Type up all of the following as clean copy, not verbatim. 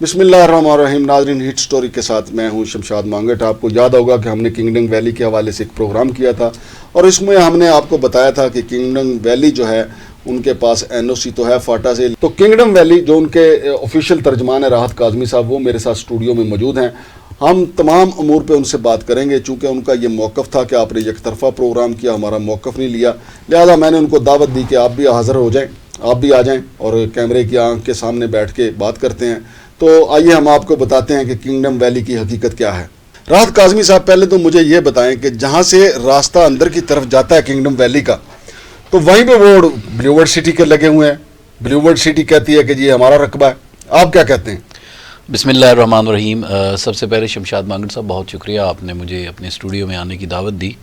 बिस्मिल्लाहिर्रहमानिर्रहीम। नाज़रीन, hit story के साथ मैं हूं शमशाद मांगट। आपको याद होगा कि हमने किंगडम वैली के हवाले से एक प्रोग्राम किया था और इसमें हमने आपको बताया था कि किंगडम वैली जो है उनके पास एनओसी तो है फाटा से। तो किंगडम वैली जो उनके ऑफिशियल तर्जमान है राहत काज़मी साहब, वो मेरे साथ स्टूडियो में मौजूद हैं। हम तमाम अमूर पे उनसे बात करेंगे। चूँकि उनका ये मौक़िफ़ था कि आपने एक तरफ़ा प्रोग्राम किया, हमारा मौक़िफ़ नहीं लिया, लिहाजा मैंने उनको दावत दी कि आप भी हाज़िर हो जाएँ, आप भी आ जाएँ और कैमरे की आंख के सामने बैठ के बात करते हैं। तो आइए हम आपको बताते हैं कि किंगडम वैली की हकीकत क्या है। राहत काज़मी साहब, पहले तो मुझे ये बताएं कि जहाँ से रास्ता अंदर की तरफ जाता है किंगडम वैली का, तो वहीं पे वो ब्लूवर्ड सिटी के लगे हुए हैं। ब्लूवर्ड सिटी कहती है कि जी हमारा रकबा है, आप क्या कहते हैं? बिस्मिल्लाहिर्रहमानिर्रहीम। सबसे पहले शमशाद मांगट साहब, बहुत शुक्रिया, आपने मुझे अपने स्टूडियो में आने की दावत दी।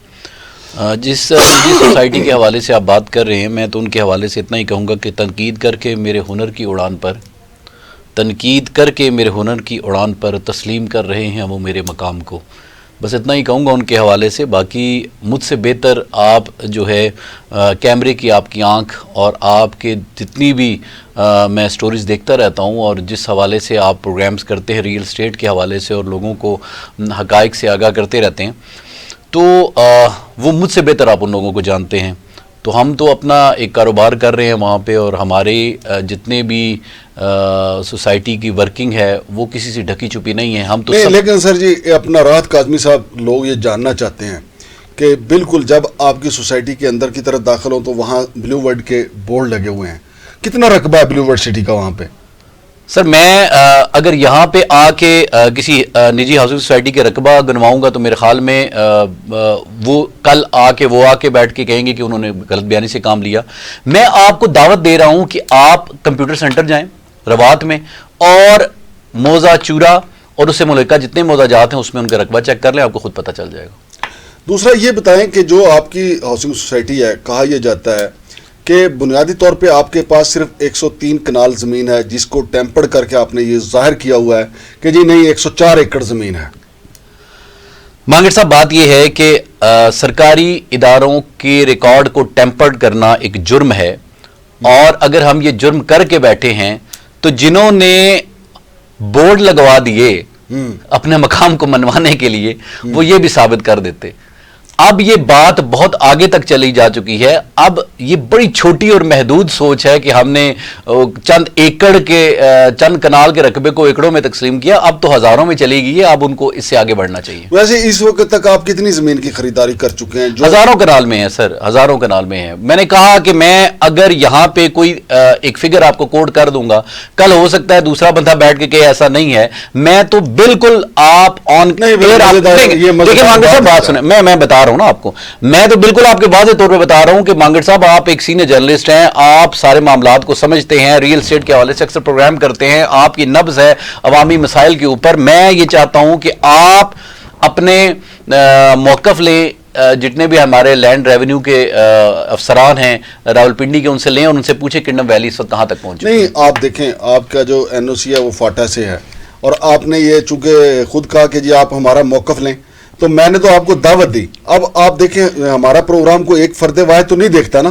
जिस सोसाइटी के हवाले से आप बात कर रहे हैं, मैं तो उनके हवाले से इतना ही कहूँगा कि तनकीद करके मेरे हुनर की उड़ान पर तस्लीम कर रहे हैं वो मेरे मकाम को। बस इतना ही कहूँगा उनके हवाले से। बाकी मुझसे बेहतर आप जो है कैमरे की आपकी आंख और आपके जितनी भी मैं स्टोरीज़ देखता रहता हूँ और जिस हवाले से आप प्रोग्राम्स करते हैं रियल एस्टेट के हवाले से और लोगों को हक़ाइक़ से आगाह करते रहते हैं, तो वो मुझसे बेहतर आप उन लोगों को जानते हैं। तो हम तो अपना एक कारोबार कर रहे हैं वहाँ पे, और हमारे जितने भी सोसाइटी की वर्किंग है वो किसी से ढकी छुपी नहीं है। हम तो नहीं, लेकिन सर जी अपना राहत काज़मी साहब, लोग ये जानना चाहते हैं कि बिल्कुल जब आपकी सोसाइटी के अंदर की तरफ दाखिल हो तो वहाँ ब्लूवर्ड के बोर्ड लगे हुए हैं। कितना रकबा है ब्लूवर्ड सिटी का वहाँ पे? सर, मैं अगर यहाँ पे आके किसी निजी हाउसिंग सोसाइटी के रकबा गिनवाऊंगा तो मेरे ख्याल में वो कल आके बैठ के कहेंगे कि उन्होंने गलत बयानी से काम लिया। मैं आपको दावत दे रहा हूँ कि आप कंप्यूटर सेंटर जाएं रवात में और मौजा चूरा और उससे मुल्का जितने मौजाजात हैं उसमें उनका रकबा चेक कर लें, आपको खुद पता चल जाएगा। दूसरा ये बताएं कि जो आपकी हाउसिंग सोसाइटी है, कहा यह जाता है कि बुनियादी तौर पे आपके पास सिर्फ 103 कनाल ज़मीन है, जिसको टेम्पर्ड करके आपने ये जाहिर किया हुआ है कि जी नहीं 104 एकड़ ज़मीन है। मांगट साहब, बात यह है कि सरकारी इदारों के रिकॉर्ड को टेम्पर्ड करना एक जुर्म है, और अगर हम ये जुर्म करके बैठे हैं तो जिन्होंने बोर्ड लगवा दिए अपने मकाम को मनवाने के लिए वो ये भी साबित कर देते। अब ये बात बहुत आगे तक चली जा चुकी है। अब ये बड़ी छोटी और महदूद सोच है कि हमने चंद एकड़ के चंद कनाल के रकबे को एकड़ों में तकसीम किया, अब तो हजारों में चली गई है। अब उनको इससे आगे बढ़ना चाहिए। वैसे इस वक्त तक आप कितनी जमीन की खरीदारी कर चुके हैं? हजारों कनाल में है सर, हजारों कनाल में है। मैंने कहा कि मैं अगर यहाँ पे कोई एक फिगर आपको कोट कर दूंगा, कल हो सकता है दूसरा बंदा बैठ के कहे ऐसा नहीं है। मैं तो बिल्कुल आप ऑन बात सुने, मैं बता रहा हूं ना आपको, मैं तो बिल्कुल आपके वाज़े तौर पे बता रहा हूं कि मांगट साहब आप एक सीनियर जर्नलिस्ट हैं, आप सारे मामलात को समझते हैं, रियल एस्टेट के हवाले से अक्सर प्रोग्राम करते हैं, आपकी नब्ज़ है अवामी मसाइल के ऊपर। मैं ये चाहता हूं कि आप अपने मौक़िफ़ लें, जितने भी हमारे लैंड रेवेन्यू के अफसरान हैं रावलपिंडी के, उनसे लें और उनसे पूछे किंगडम वैली इस वक्त कहाँ तक पहुंची। नहीं, आप देखें, आपका जो एनओसी है वो फाटा से है और आपने ये चूंकि खुद कहा कि जी आप हमारा मौक़िफ़ लें, तो मैंने तो आपको दावत दी। अब आप देखें, हमारा प्रोग्राम को एक फर्द वाहिद तो नहीं देखता ना,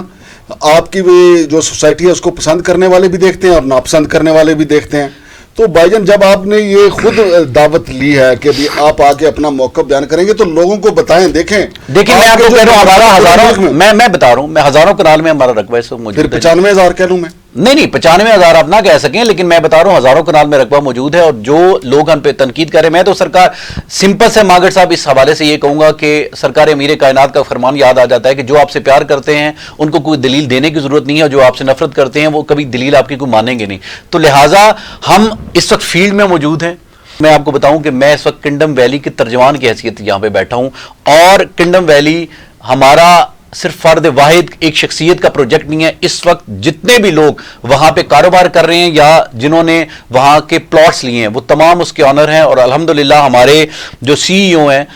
आपकी भी जो सोसाइटी है उसको पसंद करने वाले भी देखते हैं और नापसंद करने वाले भी देखते हैं। तो भाईजान, जब आपने ये खुद दावत ली है कि भी आप आके अपना मौक़िफ़ बयान करेंगे तो लोगों को बताएं। देखें मैं आपको कह रहा हूं हमारा हजारों, मैं बता रहा हूं, मैं हजारों कनाल में हमारा रकबा है मौजूद। फिर 95,000 कह लूं मैं? नहीं, 95,000 आप ना कह सकें, लेकिन मैं बता रहा हूं हजारों कनाल में रकबा मौजूद है। और जो लोग हम पे तनकीद कर रहे हैं, मैं तो सरकार सिंपल से मांगट साहब इस हवाले से ये कहूंगा कि सरकार अमीर कायनात का फरमान याद आ जाता है कि जो आपसे प्यार करते हैं उनको कोई दलील देने की जरूरत नहीं है, जो आपसे नफरत करते हैं वो कभी दलील आपकी कोई मानेंगे नहीं। तो लिहाजा हम इस वक्त फील्ड में मौजूद हैं। मैं आपको बताऊं कि मैं इस वक्त किंगडम वैली के तर्जमान की हैसियत यहां पे बैठा हूं, और किंगडम वैली हमारा सिर्फ फर्द वाहिद एक शख्सियत का प्रोजेक्ट नहीं है। इस वक्त जितने भी लोग वहां पे कारोबार कर रहे हैं या जिन्होंने वहां के प्लॉट्स लिए हैं वो तमाम उसके ऑनर हैं। और अल्हम्दुलिल्लाह हमारे जो सीईओ हैं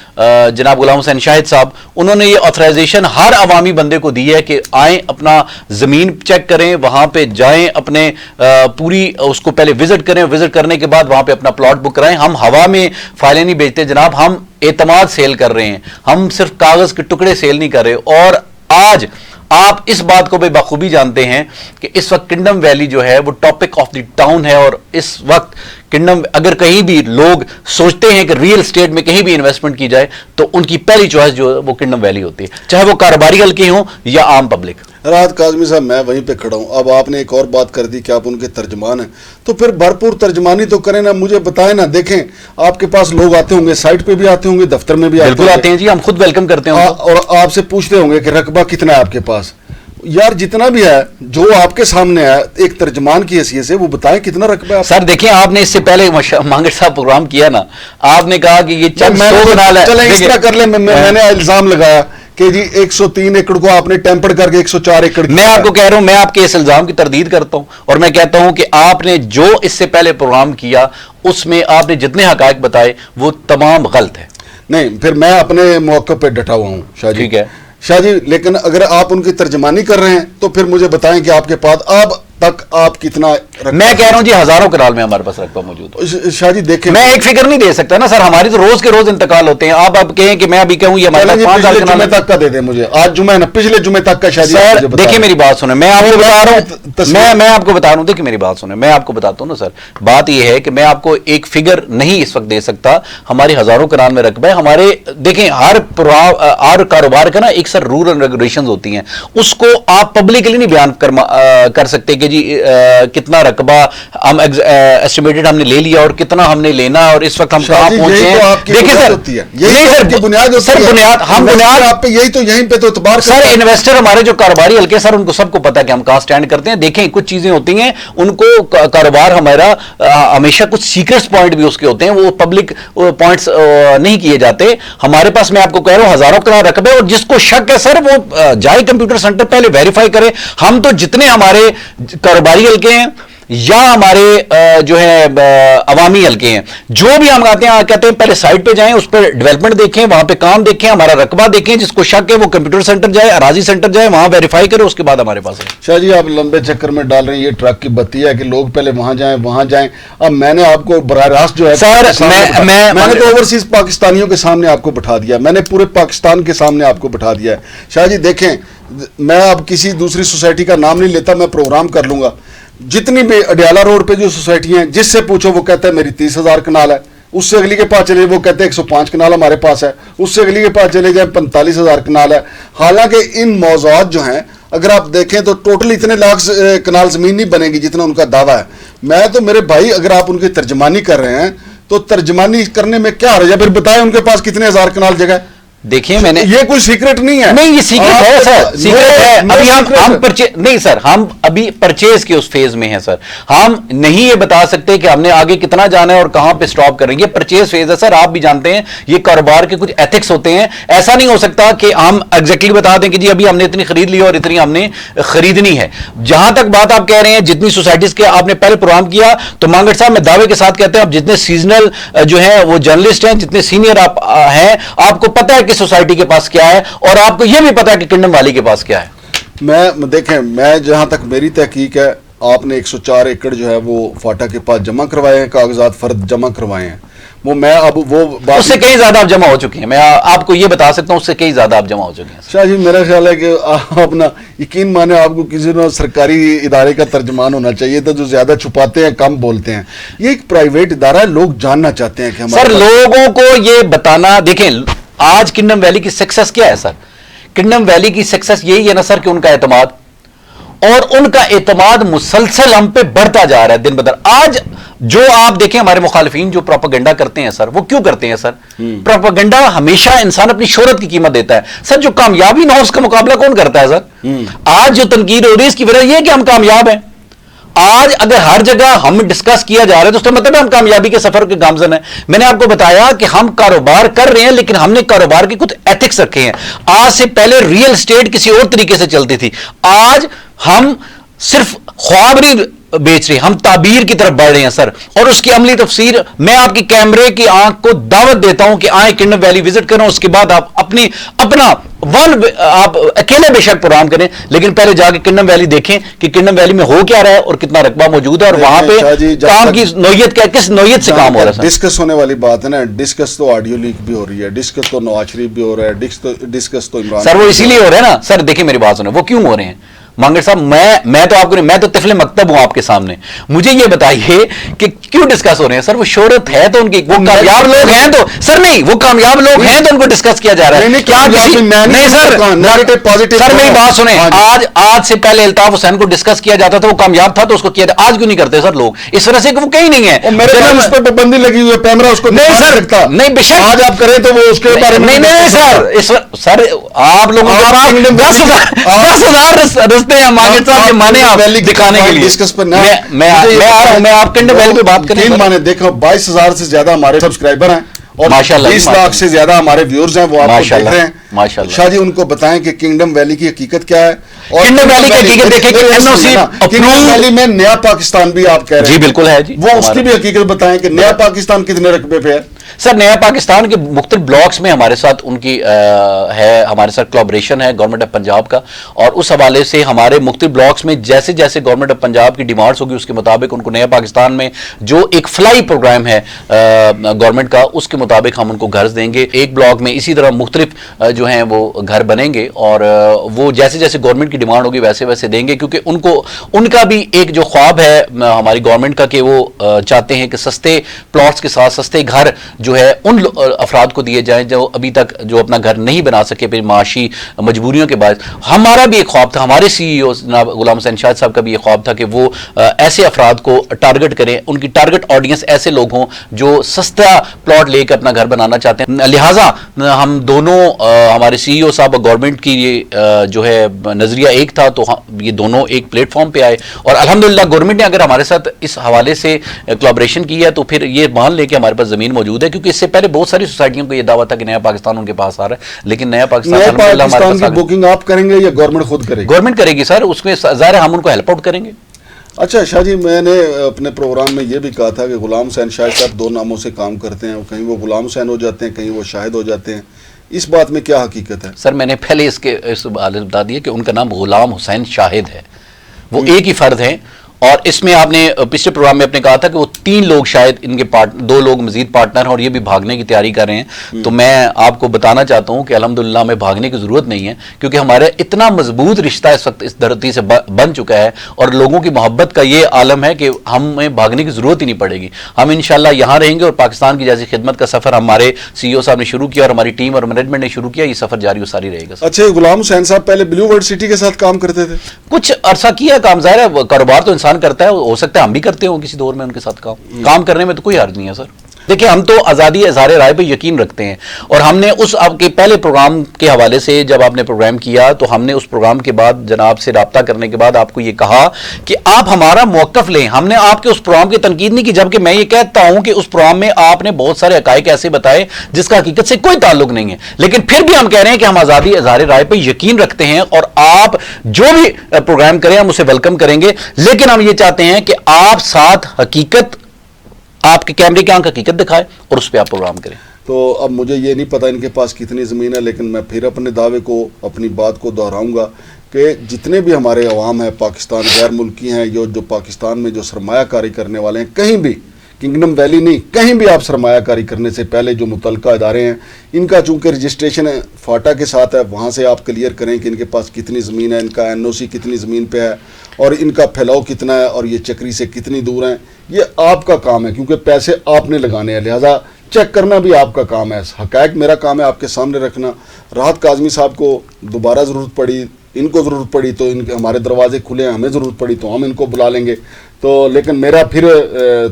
जनाब गुलाम हुसैन शाहिद साहब, उन्होंने ये ऑथराइजेशन हर अवामी बंदे को दी है कि आएँ अपना ज़मीन चेक करें, वहां पे जाएं, अपने पूरी उसको पहले विजिट करें, विजिट करने के बाद वहां पे अपना प्लॉट बुक कराएं। हम हवा में फाइलें नहीं बेचते जनाब, हम एतमाद सेल कर रहे हैं, हम सिर्फ कागज के टुकड़े सेल नहीं कर रहे। और आज آپ اس بات کو بھی بخوبی جانتے ہیں کہ اس وقت کنگڈم ویلی جو ہے وہ ٹاپک آف دی ٹاؤن ہے, اور اس وقت کنگڈم اگر کہیں بھی لوگ سوچتے ہیں کہ ریئل اسٹیٹ میں کہیں بھی انویسٹمنٹ کی جائے تو ان کی پہلی چوائس جو ہے وہ کنگڈم ویلی ہوتی ہے, چاہے وہ کاروباری حلقے ہوں یا عام پبلک. راحت کاظمی صاحب, میں وہیں پہ کھڑا ہوں. اب آپ نے ایک اور بات کر دی کہ آپ ان کے ترجمان ہیں, تو پھر بھرپور ترجمانی تو کریں نا, مجھے بتائیں نا. دیکھیں آپ کے پاس لوگ آتے ہوں گے, سائٹ پہ بھی آتے ہوں گے, دفتر میں بھی بالکل آتے ہیں جی, ہم خود ویلکم کرتے ہیں. اور آپ سے پوچھتے ہوں گے کہ رقبہ کتنا ہے آپ کے پاس. یار جتنا بھی ہے جو آپ کے سامنے ہے ایک ترجمان کی حیثیت سے وہ بتائیں کتنا رقبہ ہے. سر دیکھیں, آپ نے اس سے پہلے مانگٹ صاحب پروگرام کیا نا, آپ نے کہا کہ یہ چند سو کنال ہے. چلیں اس طرح کر لیں, میں نے الزام لگایا کہ جی 103 ایکڑ کو آپ نے ٹیمپر کر کے 104 ایکڑ. میں آپ کو کہہ رہا ہوں, میں آپ کے اس الزام کی تردید کرتا ہوں, اور میں کہتا ہوں کہ آپ نے جو اس سے پہلے پروگرام کیا اس میں آپ نے جتنے حقائق بتائے وہ تمام غلط ہے. نہیں, پھر میں اپنے موقع پہ ڈٹا ہوا ہوں شاہ جی. ٹھیک ہے شاہ جی, لیکن اگر آپ ان کی ترجمانی کر رہے ہیں تو پھر مجھے بتائیں کہ آپ کے پاس اب تک آپ کتنا. میں کہہ رہا ہوں جی ہزاروں کنال میں ہمارے پاس رقبہ موجود ہے. شاہ جی دیکھیں, میں ایک فگر نہیں دے سکتا نا سر, ہماری تو روز کے روز انتقال ہوتے ہیں. آپ اب کہیں کہ میں ابھی کہوں یہ ہمارے 5,000 جمعے تک کا دے دیں مجھے. آج جمعہ ہے نا, پچھلے جمعے تک کا. شاہ جی سر دیکھیں میری بات سنیں, میں آپ کو بتا رہا ہوں, میں آپ کو بتا رہا ہوں, دیکھیں میری بات سنیں, میں آپ کو بتاتا ہوں نا سر. بات یہ ہے کہ میں آپ کو ایک فگر نہیں اس وقت دے سکتا. ہماری ہزاروں کنال میں رقبہ ہے. ہمارے دیکھیں ہر کاروبار کا نا ایک سر رول اینڈ ریگولیشنز ہوتی ہیں, اس کو آپ پبلکلی نہیں بیان کر سکتے کہ جی کتنا رقبہ ہم ایسٹیمیٹڈ ہم نے لے لیا اور کتنا ہم نے لینا اور اس وقت ہم کہاں پہنچے ہیں. دیکھیں سر بنیاد ہم بنیاد آپ پہ یہی تو یہیں پہ تو اعتبار سر انویسٹر ہمارے جو کاروباری حلقے سر ان کو سب کو پتا ہے کہ ہم کہاں سٹینڈ کرتے ہیں. دیکھیں کچھ چیزیں ہوتی ہیں ان کو کاروبار ہمارا ہمیشہ کچھ سیکرٹس پوائنٹ بھی اس کے ہوتے ہیں, وہ پبلک پوائنٹس نہیں کیے جاتے. ہمارے پاس میں آپ کو کہہ رہا ہوں ہزاروں کنال رقبے, اور جس کو شک ہے سر وہ جائے کمپیوٹر سینٹر پہلے ویریفائی کرے. ہم تو جتنے ہمارے کاروباری حلقے ہیں یا ہمارے جو ہے عوامی حلقے ہیں, جو بھی ہم آتے ہیں کہتے ہیں پہلے سائٹ پہ جائیں, اس پہ ڈیولپمنٹ دیکھیں, وہاں پہ کام دیکھیں, ہمارا رقبہ دیکھیں. جس کو شک ہے وہ کمپیوٹر سینٹر جائے, اراضی سینٹر جائے, وہاں ویریفائی کرے, اس کے بعد ہمارے پاس ہے. شاہ جی آپ لمبے چکر میں ڈال رہے ہیں, یہ ٹرک کی بتی ہے کہ لوگ پہلے وہاں جائیں. اب میں نے آپ کو براہ راست جو ہے سر میں نے تو اوورسیز پاکستانیوں کے سامنے آپ کو بٹھا دیا, میں نے پورے پاکستان کے سامنے آپ کو بٹھا دیا ہے. شاہ جی دیکھیں, میں اب کسی دوسری سوسائٹی کا نام نہیں لیتا, میں پروگرام کر لوں گا. جتنی بھی اڈیالہ روڈ پہ جو سوسائٹی ہیں, جس سے پوچھو وہ کہتا ہے میری 30,000 کنال ہے. اس سے اگلی کے پاس چلے وہ کہتے ہیں 105 کنال ہمارے پاس ہے. اس سے اگلی کے پاس چلے جائیں 45,000 کنال ہے. حالانکہ ان موضوعات جو ہیں اگر آپ دیکھیں تو ٹوٹل اتنے لاکھ کنال زمین نہیں بنے گی جتنا ان کا دعویٰ ہے. میں تو میرے بھائی اگر آپ ان کی ترجمانی کر رہے ہیں تو ترجمانی کرنے میں کیا حرج ہے, پھر بتائیں ان کے پاس کتنے ہزار کنال جگہ ہے. دیکھیں میں نے یہ کوئی سیکرٹ نہیں ہے. نہیں یہ سیکرٹ ہے سر, سیکرٹ ہے. ابھی ہم نہیں سر, ہم ابھی پرچیز کے اس فیز میں ہیں سر. ہم نہیں یہ بتا سکتے کہ ہم نے آگے کتنا جانا ہے اور کہاں پہ سٹاپ کریں گے. یہ پرچیز فیز ہے سر, آپ بھی جانتے ہیں یہ کاروبار کے کچھ ایتھکس ہوتے ہیں. ایسا نہیں ہو سکتا کہ ہم ایگزیکٹلی بتا دیں کہ جی ابھی ہم نے اتنی خرید لی اور اتنی ہم نے خریدنی ہے. جہاں تک بات آپ کہہ رہے ہیں جتنی سوسائٹیز کے آپ نے پہلے پروگرام کیا, تو مانگٹ صاحب میں دعوے کے ساتھ کہتے ہیں آپ جتنے سیزنل جو ہیں وہ جرنلسٹ ہیں, جتنے سینئر آپ ہیں, آپ کو پتہ ہے کہ سوسائٹی کے پاس کیا ہے, اور آپ کو یہ بھی پتا ہے کہ کنگڈم والی کے پاس کیا ہے. میں دیکھیں, میں جہاں تک میری تحقیق ہے, آپ نے 104 ایکڑ جو ہے وہ فاٹا کے پاس جمع کروائے ہیں, کاغذات فرد جمع کروائے ہیں. وہ میں اب وہ اس سے کئی زیادہ آپ جمع ہو چکے ہیں, میں آپ کو یہ بتا سکتا ہوں اس سے کئی زیادہ آپ جمع ہو چکے ہیں. شاہ جی میرا خیال ہے کہ آپ نا یقین مانے آپ کو کسی نہ سرکاری ادارے کا ترجمان ہونا چاہیے تھا, جو زیادہ چھپاتے ہیں کم بولتے ہیں. یہ ایک پرائیویٹ ادارہ ہے, لوگ جاننا چاہتے ہیں کہ سر لوگوں کو یہ بتانا. دیکھیں آج کنگڈم ویلی کی سکسس کیا ہے سر؟ کنگڈم ویلی کی سکسس یہی ہے نا سر کہ ان کا اعتماد, اور ان کا اعتماد مسلسل ہم پہ بڑھتا جا رہا ہے دن بدن. آج جو آپ دیکھیں ہمارے مخالفین جو پروپیگنڈا کرتے ہیں سر, وہ کیوں کرتے ہیں سر؟ پروپیگنڈا ہمیشہ انسان اپنی شہرت کی قیمت دیتا ہے سر. جو کامیابی نہ ہو اس کا مقابلہ کون کرتا ہے سر؟ آج جو تنقید ہو رہی ہے اس کی وجہ یہ ہے کہ ہم کامیاب ہیں. آج اگر ہر جگہ ہم ڈسکس کیا جا رہا ہے تو اس کا مطلب ہے ہم کامیابی کے سفر کے گامزن ہیں. میں نے آپ کو بتایا کہ ہم کاروبار کر رہے ہیں, لیکن ہم نے کاروبار کے کچھ ایتھکس رکھے ہیں. آج سے پہلے ریئل اسٹیٹ کسی اور طریقے سے چلتی تھی. آج ہم صرف خواب نہیں बेच रहे हैं, हम ताबीर की तरफ बढ़ रहे हैं सर, और उसकी अमली तफसीर मैं आपकी कैमरे की आंख को दावत देता हूं कि आए किंगडम वैली विजिट करें, उसके बाद आप अपना आप अकेले बेशक प्रोग्राम करें, लेकिन पहले जाके किंगडम वैली देखें कि किंगडम वैली में हो क्या रहा है और कितना रकबा मौजूद है, और वहां पे काम की नौयत क्या, किस नौयत से काम हो रहा है। डिस्कस होने वाली बात है ना, डिस्कस तो ऑडियो लीक भी हो रही है, डिस्कस तो नवाज शरीफ भी हो रहा है, डिस्कस तो इमरान सर वो इसीलिए हो रहे हैं ना सर, देखिए मेरी बात सुने, वो क्यों हो रहे हैं मांगड़ साहब, मैं तो आपको नहीं, मैं तो तिफले मकतब हूं आपके सामने, मुझे ये बताइए कि क्यों डिस्कस हो रहे हैं सर? वो शोहरत है तो उनकी, वो कामयाब लोग हैं तो सर, नहीं वो कामयाब लोग हैं तो उनको डिस्कस किया जा रहा है। क्या नहीं सर, पॉजिटिव सर मेरी बात सुने, आज से पहले अल्ताफ हुसैन को डिस्कस किया जाता था, वो कामयाब था तो उसको किया, आज क्यों नहीं करते सर लोग? इस वजह से वो कहीं नहीं है, उस पर पाबंदी लगी हुई है, कैमरा उसको नहीं सर, नहीं बेशक आज आप करें तो वो उसके बारे में नहीं सर, इस सर आप लोगों के पास 10,000 रस्ते हैं मांगड़ साहब के माने आप दिखाने के लिए। डिस्कस पर ना मैं आ रहा हूं, मैं आप किंगडम वैली पे बात करें। माने देखो 22,000 से ज्यादा हमारे सब्सक्राइबर हैं और 20 लाख से ज्यादा हमारे व्यूअर्स हैं, वो आपको देख रहे हैं माशाल्लाह। शाह जी उनको बताएं कि किंगडम वैली की हकीकत क्या है, और किंगडम वैली की हकीकत देखें कि एनओसी किंगडम वैली में नया पाकिस्तान भी आप कह रहे हैं। जी बिल्कुल है जी, वो उसकी भी हकीकत बताएं कि नया पाकिस्तान कितने रकबे पे है। सर नया पाकिस्तान के मुख्तलिफ ब्लॉक्स में हमारे साथ उनकी है, हमारे साथ कोलैबोरेशन है गवर्नमेंट ऑफ पंजाब का, और उस हवाले से हमारे मुख्तलिफ ब्लॉक्स में जैसे जैसे गवर्नमेंट ऑफ पंजाब की डिमांड्स होगी उसके मुताबिक उनको नया पाकिस्तान में जो एक फ्लाई प्रोग्राम है गवर्नमेंट का, उसके मुताबिक हम उनको घर देंगे। एक ब्लॉक में इसी तरह मुख्तलिफ जो हैं वो घर बनेंगे, और वो जैसे जैसे गवर्नमेंट की डिमांड होगी वैसे वैसे देंगे, क्योंकि उनका भी एक जो ख्वाब है हमारी गवर्नमेंट का कि वो चाहते हैं कि सस्ते प्लॉट्स के साथ सस्ते घर जो है उन अफराद को दिए जाएं जो अभी तक जो अपना घर नहीं बना सके फिर माशी मजबूरियों के बाद। हमारा भी एक ख्वाब था, हमारे सीईओ जनाब गुलाम हुसैन शाहिद साहब का भी एक ख्वाब था कि वो ऐसे अफराद को टारगेट करें, उनकी टारगेट ऑडियंस ऐसे लोग हों जो सस्ता प्लॉट लेकर अपना घर बनाना चाहते हैं। लिहाजा हम दोनों हमारे सीईओ साहब और गवर्नमेंट की ये जो है नजरिया एक था, तो ये दोनों एक प्लेटफॉर्म पे आए, और अल्हम्दुलिल्लाह गवर्नमेंट ने अगर हमारे साथ इस हवाले से कोलैबोरेशन की है तो फिर ये मान लें कि हमारे पास जमीन मौजूद है, क्योंकि इससे पहले बहुत सारी सोसाइटियों को ये दावा था कि नया पाकिस्तान उनके पास आ रहा है, लेकिन नया पाकिस्तान की बुकिंग आप करेंगे या गवर्नमेंट खुद करेगी? गवर्नमेंट करेगी सर, उसमें ज़ाहिर है हम उनको हेल्प आउट करेंगे। अच्छा शाह जी, मैंने अपने प्रोग्राम में ये भी कहा था कि गुलाम हुसैन शाहिद साहब दो नामों से काम करते हैं, कहीं वो गुलाम हुसैन हो जाते हैं, कहीं वो शाहिद हो जाते हैं, इस बात में क्या हकीकत है? सर मैंने पहले इस बता दिया कि उनका नाम गुलाम हुसैन शाहिद है, वो एक ही फर्द है, और इसमें आपने पिछले प्रोग्राम में आपने कहा था कि वो 3 लोग शायद इनके 2 लोग मजीद पार्टनर हैं और ये भी भागने की तैयारी कर रहे हैं। तो मैं आपको बताना चाहता हूं कि अल्हम्दुलिल्लाह में भागने की ज़रूरत नहीं है, क्योंकि हमारे इतना मजबूत रिश्ता इस वक्त इस धरती से बन चुका है, और लोगों की मोहब्बत का ये आलम है कि हमें भागने की ज़रूरत ही नहीं पड़ेगी। हम इंशाल्लाह यहाँ रहेंगे, और पाकिस्तान की जैसी खिदमत का सफ़र हमारे सीईओ साहब ने शुरू किया और हमारी टीम और मैनेजमेंट ने शुरू किया, ये सफ़र जारी सारी रहेगा। अच्छा, गुलाम हुसैन साहब पहले ब्लू वर्ल्ड सिटी के साथ काम करते थे? कुछ अरसा किया काम, ज़ाहिर है कारोबार तो इंसान करता है, हो सकता है हम भी करते हो किसी दौर में उनके साथ काम करने में तो कोई हर्ज नहीं है सर। देखिए हम तो आज़ादी इज़हार राय पे यकीन रखते हैं, और हमने उस आपके पहले प्रोग्राम के हवाले से जब आपने प्रोग्राम किया तो हमने उस प्रोग्राम के बाद जनाब से रब्ता करने के बाद आपको ये कहा कि आप हमारा मौक़िफ़ लें। हमने आपके उस प्रोग्राम की तनकीद नहीं की, जबकि मैं ये कहता हूं कि उस प्रोग्राम में आपने बहुत सारे हक़ाइक़ ऐसे बताए जिसका हकीकत से कोई ताल्लुक नहीं है, लेकिन फिर भी हम कह रहे हैं कि हम आज़ादी इज़हार राय पर यकीन रखते हैं, और आप जो भी प्रोग्राम करें हम उसे वेलकम करेंगे, लेकिन हम ये चाहते हैं कि आप साथ हकीकत, आपके कैमरे की आंख हकीकत दिखाए और उस पर आप प्रोग्राम करें। तो अब मुझे ये नहीं पता इनके पास कितनी ज़मीन है, लेकिन मैं फिर अपने दावे को, अपनी बात को दोहराऊंगा कि जितने भी हमारे अवाम हैं पाकिस्तान गैर मुल्की हैं, जो पाकिस्तान में जो सरमायाकारी करने वाले हैं, कहीं भी किंगडम वैली नहीं, कहीं भी आप सरमायाकारी करने से पहले जो मुतलका इदारे हैं, इनका चूँकि रजिस्ट्रेशन फाटा के साथ है, वहाँ से आप क्लियर करें कि इनके पास कितनी ज़मीन है, इनका एनओसी कितनी ज़मीन पे है, और इनका फैलाव कितना है, और ये चक्री से कितनी दूर हैं। ये आपका काम है, क्योंकि पैसे आपने लगाने हैं, लिहाजा चेक करना भी आपका काम है। हक़ाइक़ मेरा काम है आपके सामने रखना। राहत काज़मी साहब को दोबारा ज़रूरत पड़ी, इनको ज़रूरत पड़ी तो इनके हमारे दरवाजे खुले हैं, हमें ज़रूरत पड़ी तो हम इनको बुला लेंगे। तो लेकिन मेरा फिर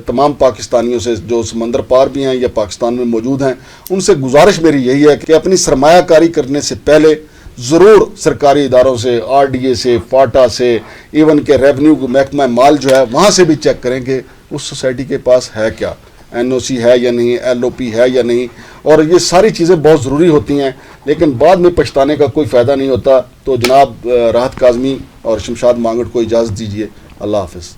तमाम पाकिस्तानियों से जो समंदर पार भी हैं या पाकिस्तान में मौजूद हैं, उनसे गुजारिश मेरी यही है कि अपनी सरमायाकारी करने से पहले ज़रूर सरकारी इदारों से, RDA से, फाटा से, इवन के रेवेन्यू महकमा माल जो है वहाँ से भी चेक करें कि उस सोसाइटी के पास है क्या, NOC है या नहीं, LOP है या नहीं, और ये सारी चीज़ें बहुत ज़रूरी होती हैं, लेकिन बाद में पछताने का कोई फ़ायदा नहीं होता। तो जनाब राहत काज़मी और शमशाद मांगड़ को इजाज़त दीजिए। अल्लाह हाफ़िज़।